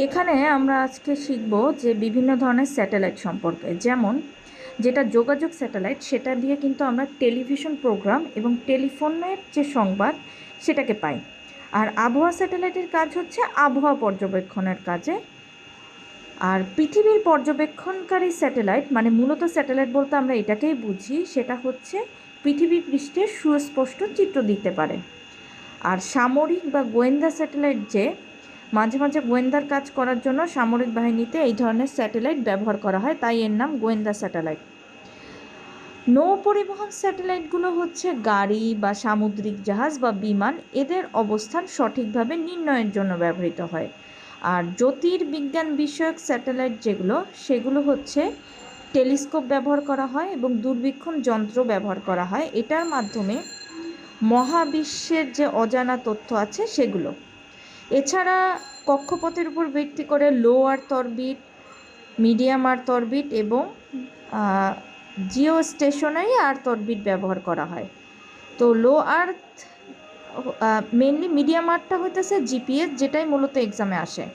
এখানে আমরা আজকে শিখব যে বিভিন্ন ধরনের স্যাটেলাইট সম্পর্কে, যেমন যেটা যোগাযোগ স্যাটেলাইট, সেটা দিয়ে কিন্তু আমরা টেলিভিশন প্রোগ্রাম এবং টেলিফোনের যে সংবাদ সেটাকে পাই। আর আবহাওয়া স্যাটেলাইটের কাজ হচ্ছে আবহাওয়া পর্যবেক্ষণের কাজে। আর পৃথিবীর পর্যবেক্ষণকারী স্যাটেলাইট, মানে মূলত স্যাটেলাইট বলতে আমরা এটাকেই বুঝি, সেটা হচ্ছে পৃথিবী পৃষ্ঠে সুস্পষ্ট চিত্র দিতে পারে। আর সামরিক বা গোয়েন্দা স্যাটেলাইট, যে মাঝে মাঝে গোয়েন্দার কাজ করার জন্য সামরিক বাহিনীতে এই ধরনের স্যাটেলাইট ব্যবহার করা হয়, তাই এর নাম গোয়েন্দা স্যাটেলাইট। নৌ পরিবহন স্যাটেলাইটগুলো হচ্ছে গাড়ি বা সামুদ্রিক জাহাজ বা বিমান, এদের অবস্থান সঠিকভাবে নির্ণয়ের জন্য ব্যবহৃত হয়। আর জ্যোতির্বিজ্ঞান বিষয়ক স্যাটেলাইট যেগুলো, সেগুলো হচ্ছে টেলিস্কোপ ব্যবহার করা হয় এবং দূরবীক্ষণ যন্ত্র ব্যবহার করা হয়। এটার মাধ্যমে মহাবিশ্বের যে অজানা তথ্য আছে সেগুলো। এছাড়া কক্ষপথের উপর ভিত্তি করে লো আর্থ অরবিট, মিডিয়াম আর্থ অরবিট এবং জিও স্টেশনারি আর্থ অরবিট ব্যবহার করা হয়। তো লো আর্থ মেনলি, মিডিয়াম আর্থটা হইতেছে জিপিএস, যেটাই মূলত এক্সামে আসে।